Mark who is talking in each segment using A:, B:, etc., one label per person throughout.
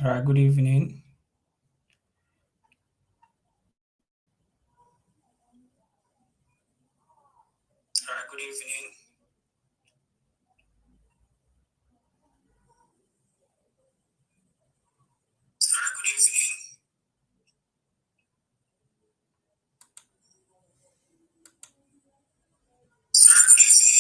A: All right, good evening. All right, good evening. All right, good evening. All right, good evening.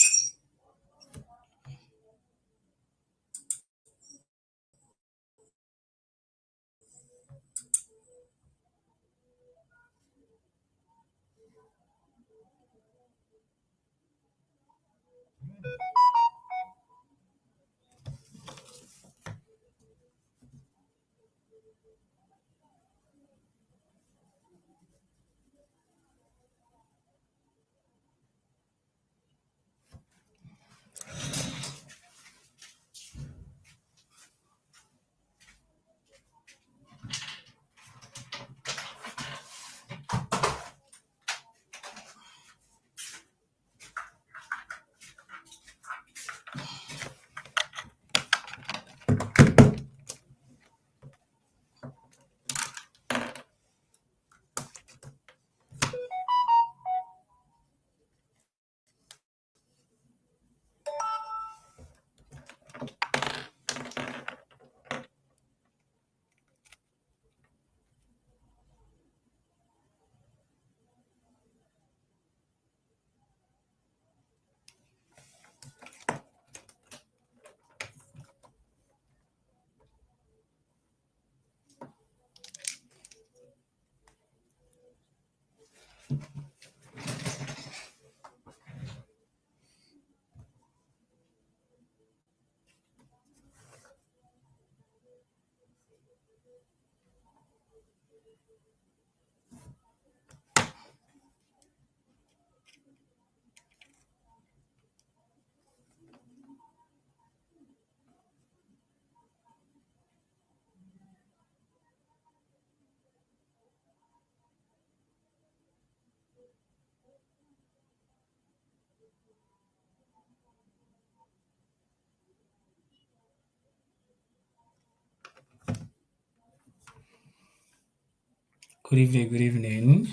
A: Good evening. Good evening.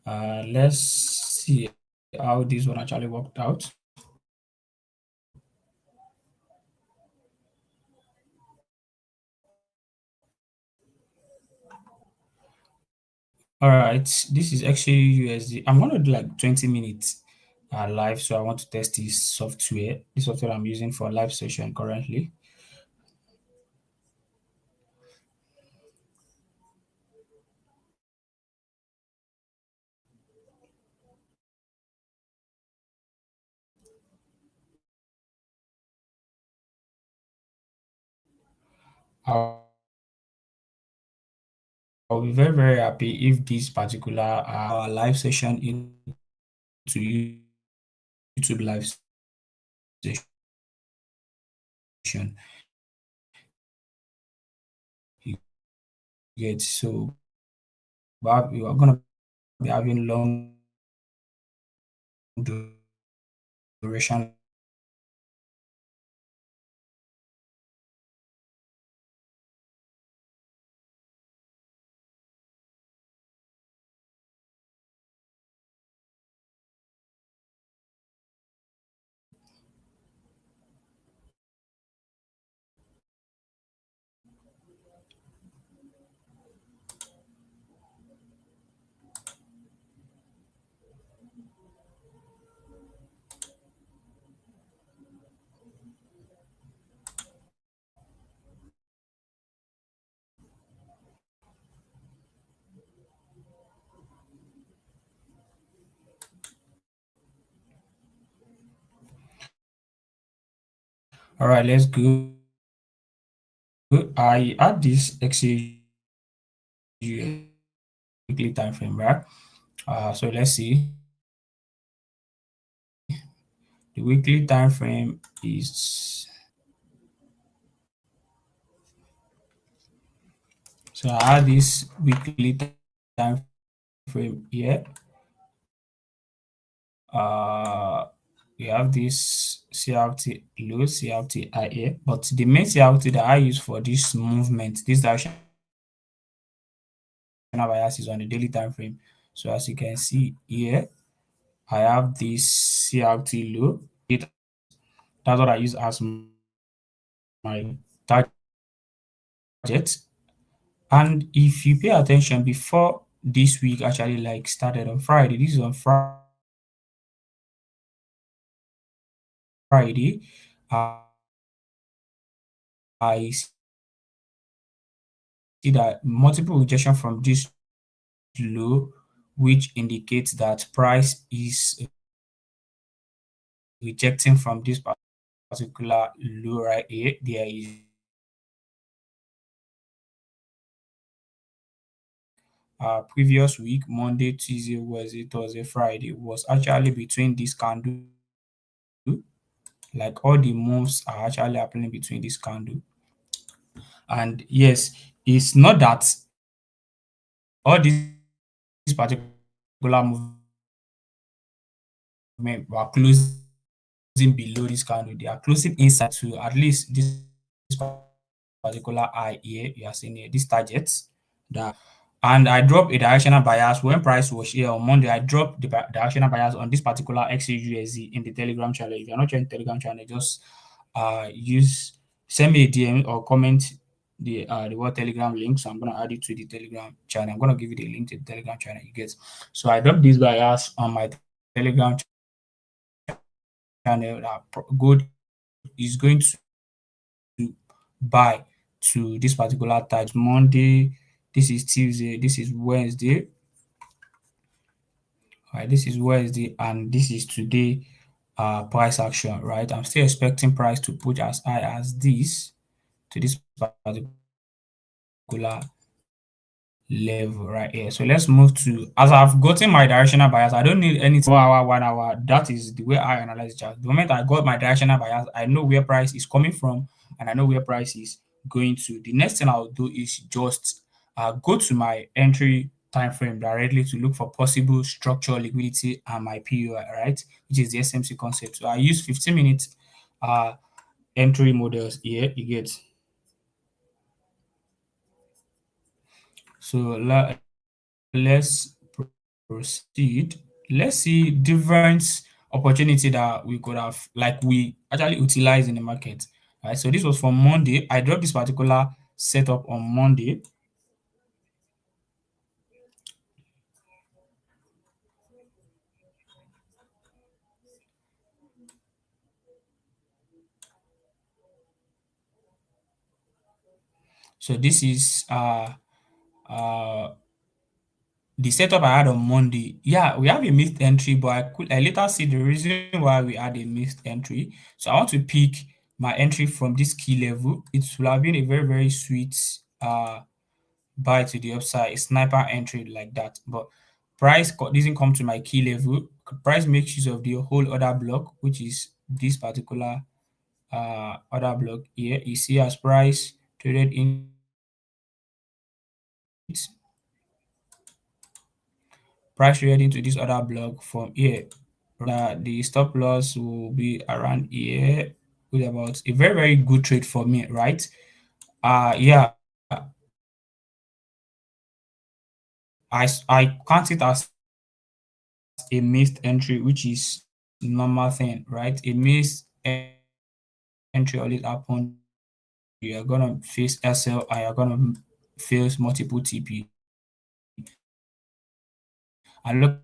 A: Let's see how this one actually worked out. All right, this is actually USD. I'm going to do like 20 minutes live, so I want to test this software I'm using for live session currently. I'll, I'll be very, very happy if this particular live session into YouTube live session you get. So, but we are going to be having long duration. All right, let's go. I add this XAU weekly time frame, right? So let's see. The weekly time frame is so I add this weekly time frame here. Uh, we have this CRT low, CRT high here, but the main CRT that I use for this movement, this directional bias is on the daily time frame. So as you can see here, I have this CRT low. That's what I use as my target. And if you pay attention, before this week actually like started on Friday, this is on Friday, uh, I see that multiple rejection from this low, which indicates that price is rejecting from this particular low right here. There is previous week, Monday, Tuesday, Wednesday, Thursday, Friday was actually between this candle. Like all the moves are actually happening between this candle. And yes, it's not that all these particular movement were closing below this candle. They are closing inside to at least this particular eye here. You are seeing here this target that, and I dropped a directional bias when price was here on Monday. I dropped the directional bias on this particular XAUSD in the Telegram channel. If you're not joining the Telegram channel, just use send me a DM or comment the word Telegram link. So I'm gonna add it to the Telegram channel. I'm gonna give you the link to the Telegram channel. You get. So I dropped this bias on my Telegram channel that gold is going to buy to this particular time. Monday, this is Tuesday, this is Wednesday. Right, this is Wednesday, and this is today price action, right? I'm still expecting price to push as high as this to this particular level right here. So let's move to, as I've gotten my directional bias, I don't need any 4 hour, 1 hour. That is the way I analyze chart. The moment I got my directional bias, I know where price is coming from and I know where price is going to. The next thing I'll do is just go to my entry time frame directly to look for possible structural liquidity and my PUI, right? Which is the SMC concept. So I use 15 minute uh entry models here. You get. So let's proceed. Let's see different opportunity that we could have, like we actually utilize in the market. Right. So this was from Monday. I dropped this particular setup on Monday. So this is uh the setup I had on Monday. Yeah, we have a missed entry, but I later see the reason why we had a missed entry. So I want to pick my entry from this key level. It will have been a very, very sweet buy to the upside, a sniper entry like that. But price doesn't come to my key level. Price makes use of the whole other block, which is this particular other block here. You see as price traded in it, price traded into this other block from here. The stop loss will be around here with about a very, very good trade for me, right? Yeah, I count it as a missed entry, which is normal thing, right? A missed entry always happen. You are gonna face SL and you're gonna face multiple TP. And look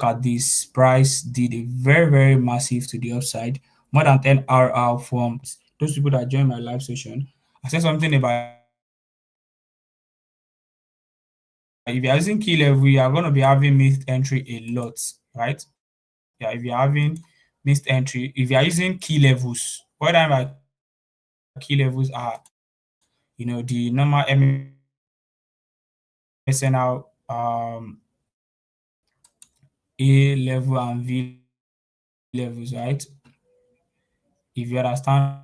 A: at this, price did a very, very massive to the upside, more than 10 RR from those people that joined my live session. I said something about if you're using key level, you are gonna be having missed entry a lot, right? Yeah, if you're having missed entry, if you're using key levels, what I mean by key levels are, the normal MSNL A level and V levels, right? If you understand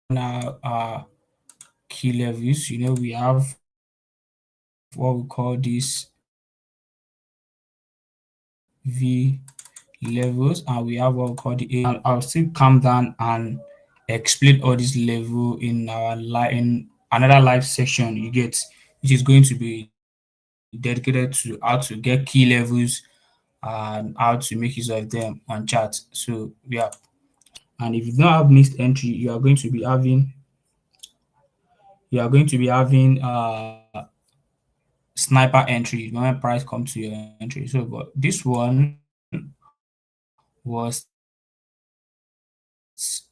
A: now key levels, we have what we call this V levels, and we have what we call the A. And I'll still come down and explain all this level in our in another live section you get, which is going to be dedicated to how to get key levels and how to make use of them on chat. So yeah, and if you don't have missed entry, you are going to be having sniper entry when price comes to your entry. So but this one was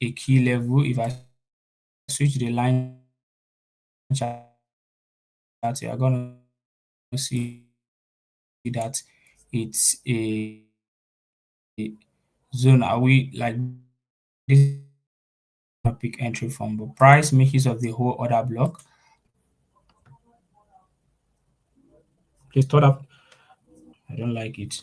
A: a key level. If I switch the line chart, you're gonna see that it's a zone. Are we like this pick entry from? But price make use of the whole order block. Please thought up. I don't like it.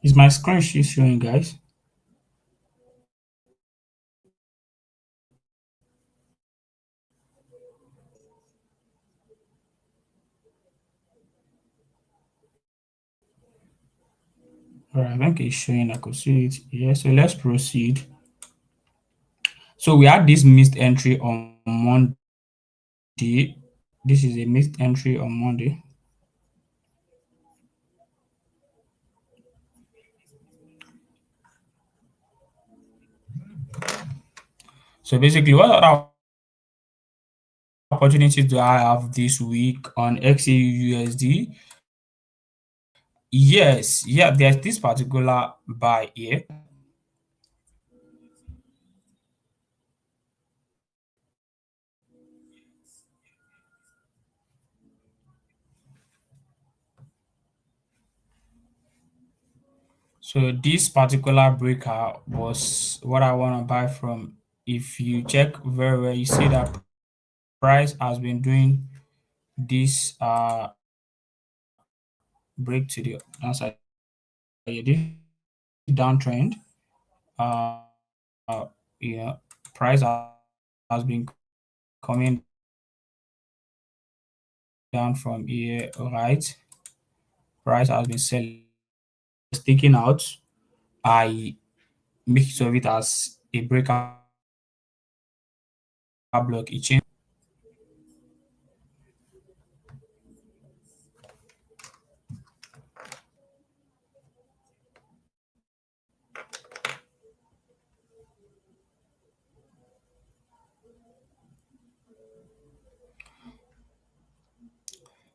A: Is my screen showing, guys? All right, I think it's showing. I could see it. Yeah, so let's proceed. So we had this missed entry on Monday. This is a missed entry on Monday. So basically, what other opportunities do I have this week on XAUUSD? Yes, yeah, there's this particular buy here. So this particular breaker was what I want to buy from. If you check very well, you see that price has been doing this break to the downside. This downtrend, uh, uh, you know, price has been coming down from here, right? Price has been selling, sticking out. I make use of it as a breakout block. It changed.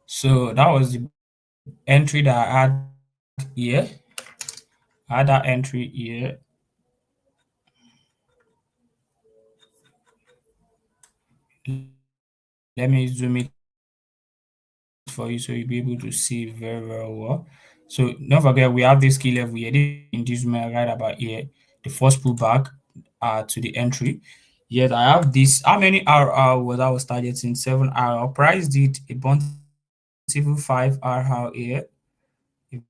A: So that was the entry that I had here. I had that entry here. Let me zoom it for you so you'll be able to see very, very well. So don't forget we have this key level here, this inducement right about here, the first pullback to the entry. Yet I have this. How many RR was I was targeting? 7 RR. Price did a bountiful 5 RR here. A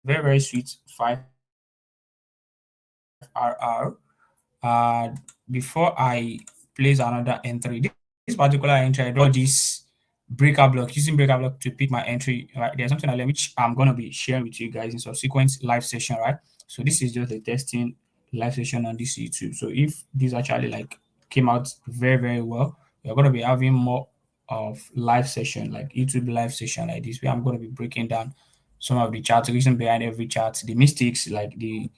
A: very, very sweet 5 RR. Before I place another entry. This particular entry, I draw this breaker block, using breaker block to pick my entry. Right, there's something I learned which I'm gonna be sharing with you guys in subsequent live session. Right, so this is just a testing live session on this YouTube. So if this actually like came out very, very well, we're gonna be having more of live session, like YouTube live session like this, where I'm gonna be breaking down some of the charts, reason behind every chart, the mistakes, like the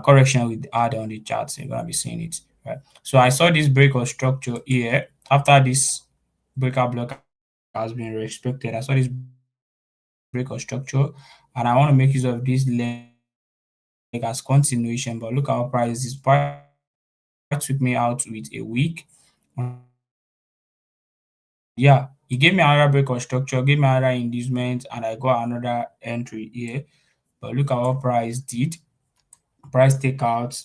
A: correction with add on the charts. You're gonna be seeing it, right? So I saw this break of structure here. After this breakout block has been respected, I saw this break of structure, and I want to make use of this leg as continuation. But look how price this price took me out with a week. Yeah, he gave me another break of structure, gave me another inducement, and I got another entry here. But look at what price did. Price take out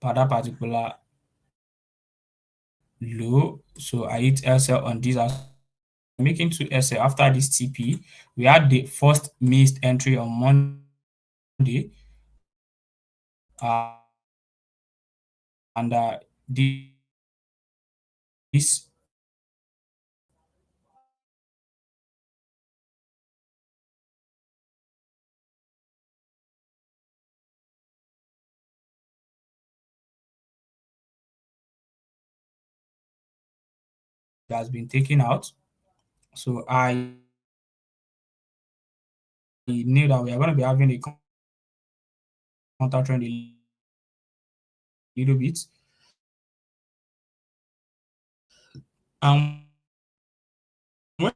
A: for that particular low. So I hit SL on this as making 2 SL after this TP. We had the first missed entry on Monday. Uh, and this has been taken out. So I knew that we are going to be having a counter trend a little bit. And when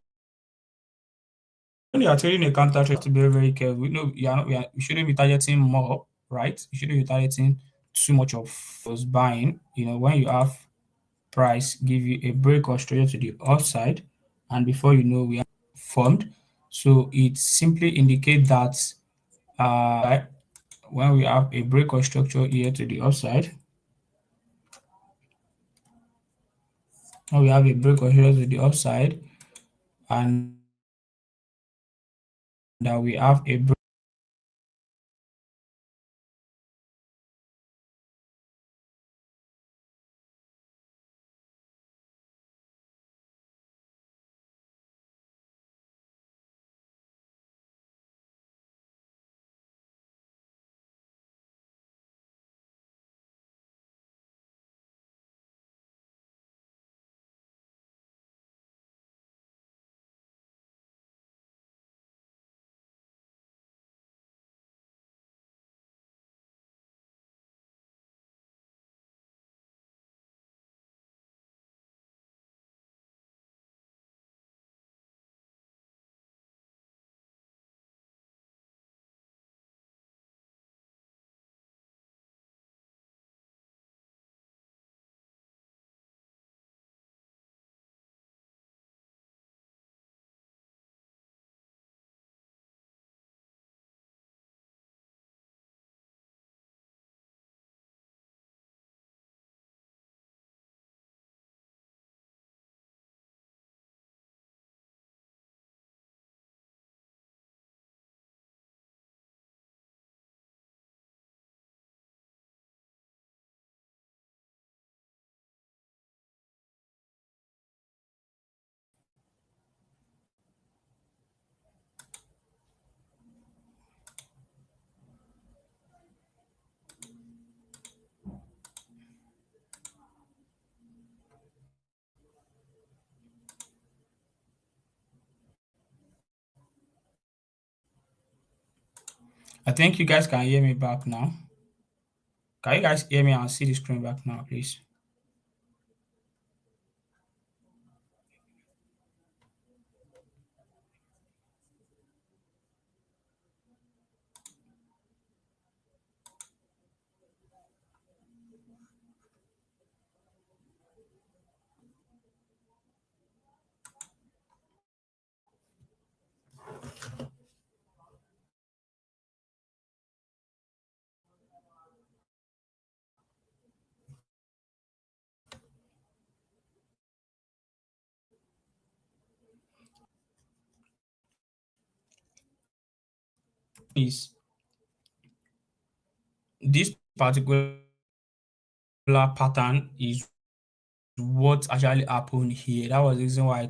A: you are trading a counter trend, you have to be very, very careful. No, you shouldn't be targeting more, right? You shouldn't be targeting too much of those buying. When you have price give you a break or structure to the upside, and before you know, we are formed. So it simply indicates that when we have a break or structure here to the upside, when we have a break or structure to the upside, and that we have a break I think you guys can hear me back now. Can you guys hear me and see the screen back now, please? Is this particular pattern is what actually happened here. That was the reason why I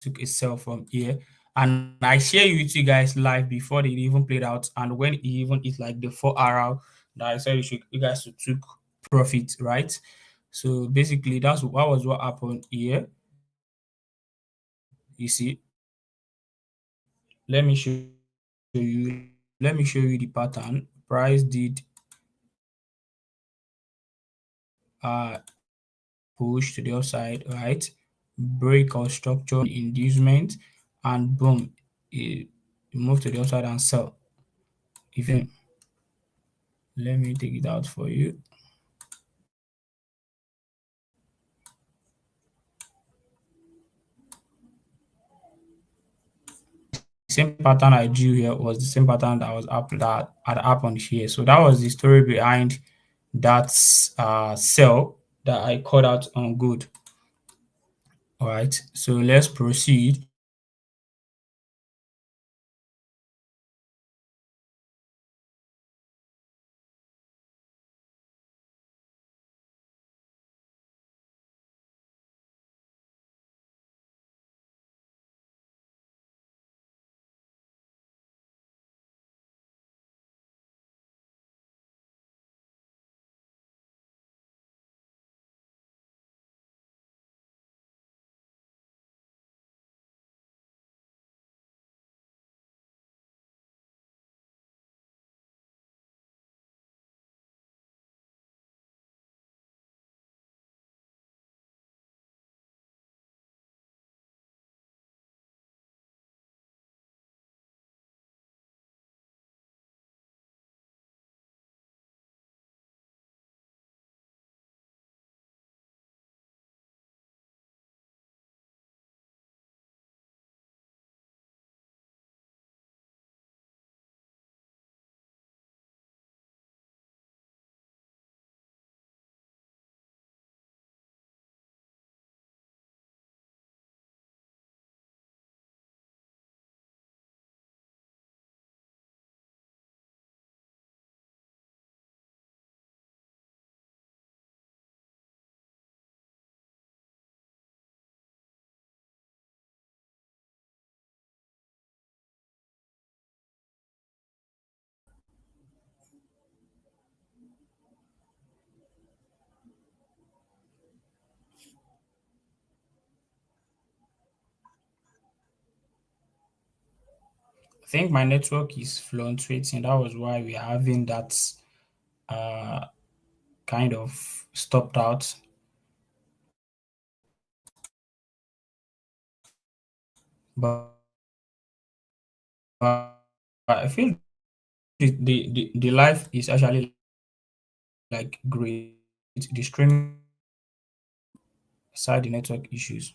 A: took a sell from here. And I share it with you guys live before they even played out. And when it even is like the 4 hour that I said you guys should took profit, right? So basically that was what happened here. You see, let me show you let me show you the pattern. Price did uh push to the upside, right? Break or structure inducement, and boom, it moved to the upside and sell. If you let me take it out for you. Same pattern I drew here was the same pattern that was up that had happened here. So that was the story behind that sell that I called out on good. All right, so let's proceed. I think my network is fluctuating. That was why we're having that uh, kind of stopped out. But I feel the life is actually like great. The streaming aside the network issues.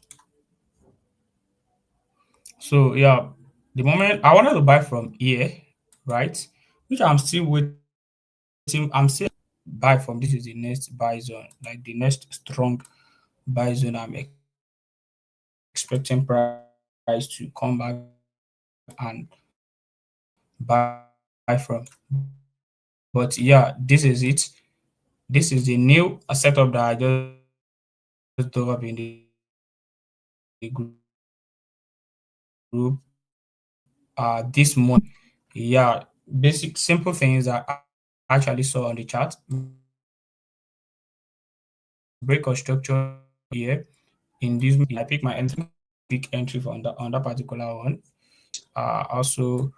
A: So yeah, the moment I wanted to buy from here, right? Which I'm still waiting. I'm still buy from this is the next buy zone, like the next strong buy zone. I'm expecting price to come back and buy from. But yeah, this is it. This is the new setup that I just threw up in the group this morning. Yeah, basic simple things that I actually saw on the chart. Break of structure here in this. I pick my entry, pick entry on that particular one. Also,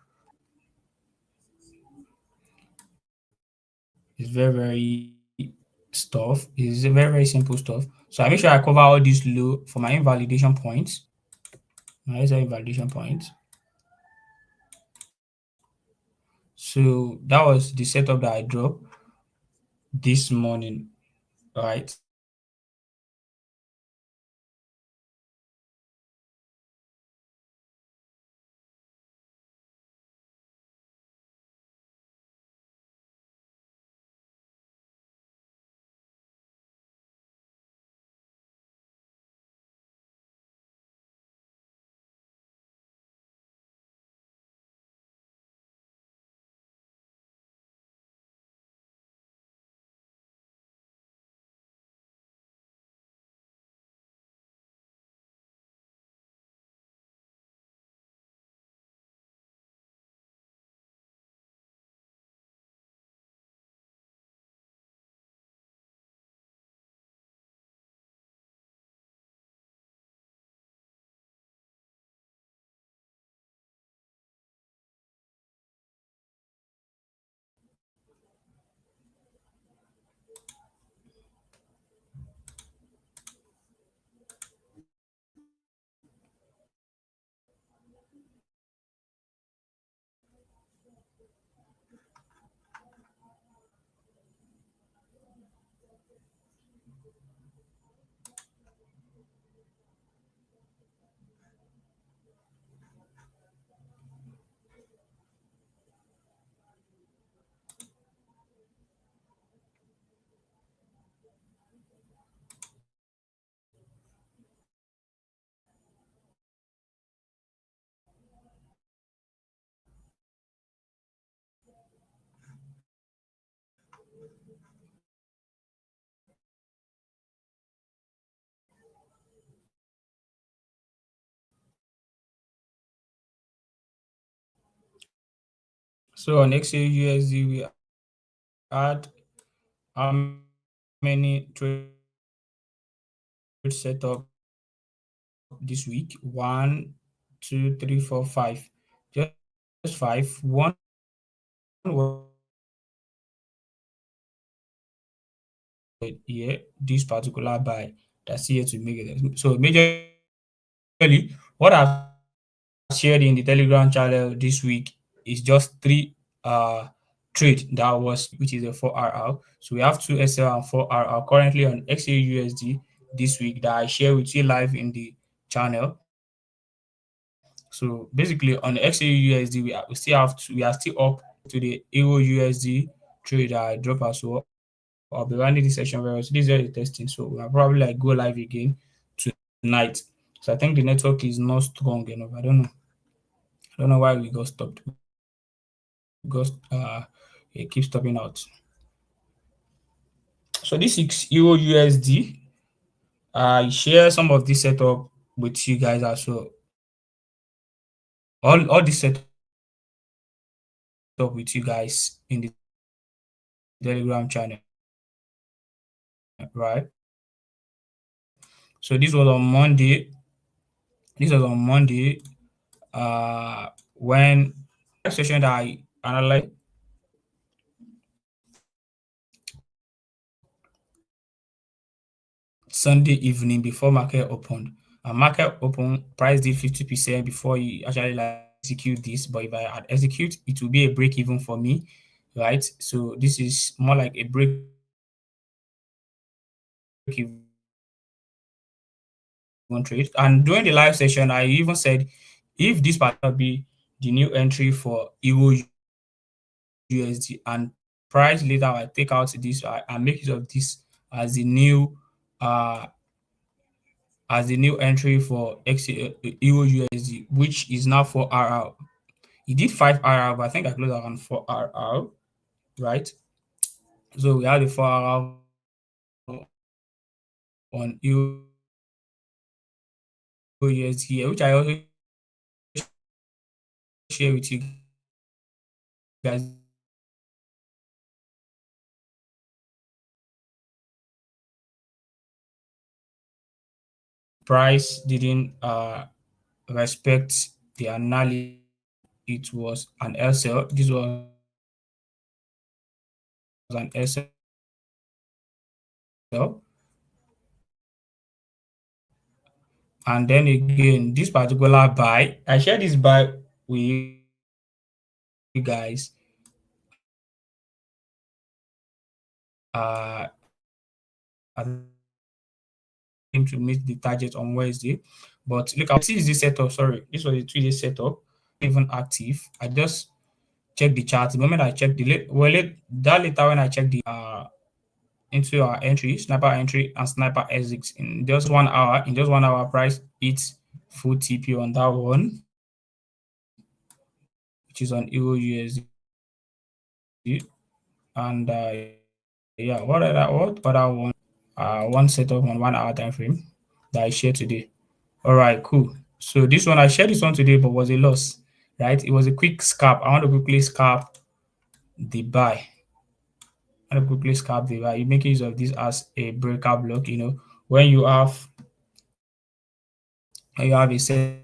A: it's very stuff. It's a very simple stuff. So I make sure I cover all these low for my invalidation points. My invalidation points. So that was the setup that I dropped this morning, right? So on XAUSD, we had how many trade setup this week? One, two, three, four, five. Just five. One was here, this particular buy that's here to make it. So majorly, what I've shared in the Telegram channel this week is just three trade that was, which is a 4RR. So we have two SL and 4RR currently on XAUSD this week that I share with you live in the channel. So basically on XAUUSD, we still have we are still up to the Euro USD trade that I drop as well. I'll be running this session very well. So this is just a testing. So we'll probably like go live again tonight. So I think the network is not strong enough. I don't know. I don't know why we got stopped. Because it keeps stopping out. So this is Euro USD. I share some of this setup with you guys as well. All this setup with you guys in the Telegram channel, right? So this was on Monday. This was on Monday. When session that I analyzed Sunday evening before market opened. And market open price did 50% before you actually like execute this. But if I had execute, it will be a break even for me, right? So this is more like a break even trade. And during the live session, I even said if this part be the new entry for Euro USD and price later I take out this I make use of this as the new uh entry for Euro USD, which is now 4RR. It did 5RR, but I think I closed around 4RR, right? So we have the 4RR on Euro USD here, which I also share with you guys. Price didn't respect the analysis. It was an SL. This was an SL. And then again, this particular buy, I share this buy with you guys. I think to meet the target on Wednesday. But look, I see this setup. Sorry, this was a 2-day setup, even active. I just checked the chart. The moment I checked that later when I checked the into our entry, sniper entry and sniper exit in just 1 hour. In just 1 hour, price hits full TP on that one, which is on Euro USD. And yeah, what other one? One setup on 1 hour time frame that I shared today. All right, cool. So this one I shared this one today, but was a loss, right? It was a quick scalp. I want to quickly scalp the buy. I want to quickly scalp the buy. You make use of this as a breaker block. You know, when you have a set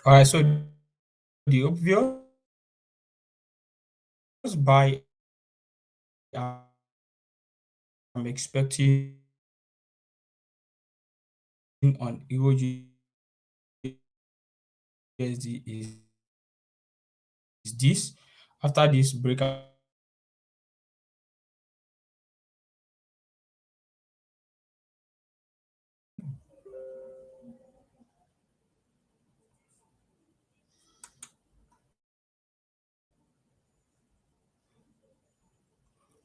A: All right, so the obvious buy I'm expecting on Euro USD is this. After this breakout,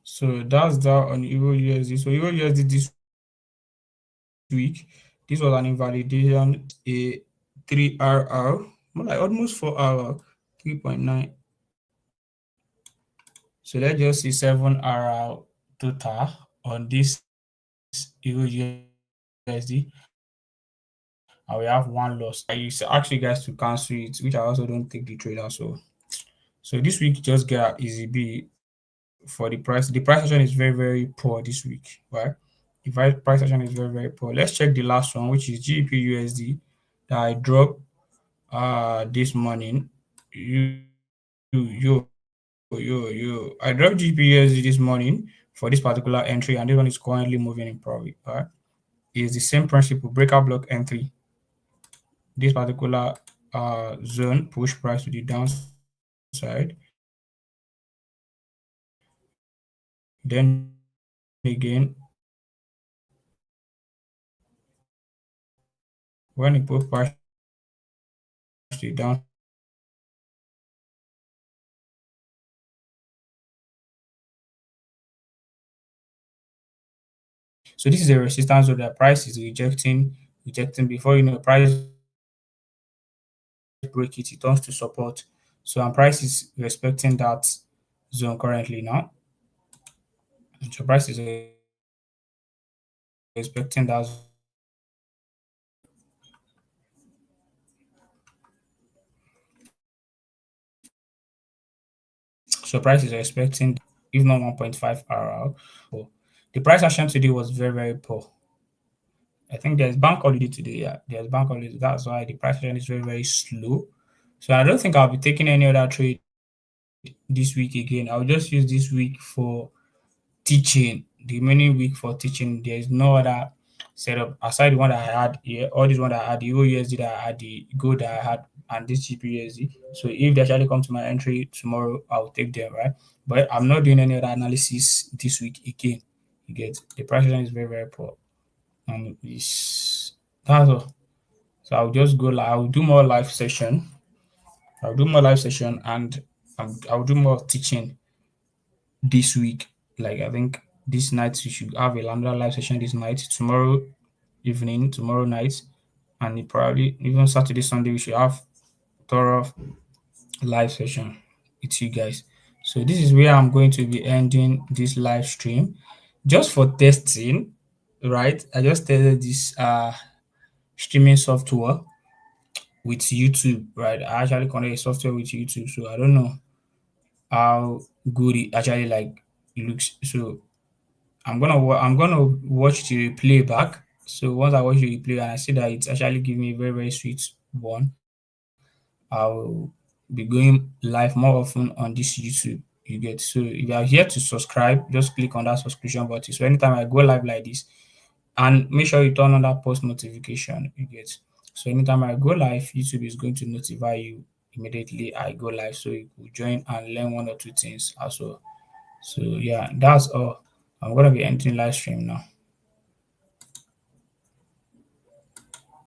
A: so that's that on Euro USD. So Euro USD this week, this was an invalidation, a 3 RR, more like almost 4 RR, 3.9. So let's just see 7 RR total on this Euro USD, and we have one loss. I used to ask you guys to cancel it, which I also don't take the trader. So this week just get an easy B for the price. The price action is very, very poor this week, right? The price action is very, very poor. Let's check the last one, which is GBP that I dropped this morning. You you I dropped GBP this morning for this particular entry, and this one is currently moving in profit. Right? It's the same principle, breakout block entry. This particular zone push price to the downside. Then again, when it push price to the downside, so this is a resistance zone that price is rejecting before you know price break it, it turns to support. So and price is respecting that zone currently now. So price is respecting that. So price is expecting if not 1.5 RR. So the price action today was very, very poor. I think there's bank holiday today. Yeah, there's bank holiday. That's why the price action is very, very slow. So I don't think I'll be taking any other trade this week again. I'll just use this week for teaching. The remaining week for teaching. There's no other setup aside the one that I had here, all this one that I had, the USD that I had, the gold that I had, and this GPUSD. So if they actually come to my entry tomorrow, I'll take them, right? But I'm not doing any other analysis this week again. You get the price action is very, very poor. And it's that's all. So I'll just go I'll do more live session. I'll do more live session and I'll do more teaching this week. Like I think this night we should have another live session this night. Tomorrow evening, tomorrow night, and probably even Saturday, Sunday we should have thorough live session with you guys. So this is where I'm going to be ending this live stream just for testing, right? I just tested this streaming software with YouTube, right? I actually connect a software with YouTube, so I don't know how good it actually like looks. So I'm gonna watch the replay back. So once I watch the replay and I see that it's actually giving me a very, very sweet one, I'll be going live more often on this YouTube. You get so if you are here to subscribe, just click on that subscription button. So anytime I go live like this, and make sure you turn on that post notification. You get so anytime I go live, YouTube is going to notify you immediately I go live, so you could join and learn one or two things as well. So yeah, that's all. I'm gonna be ending live stream now.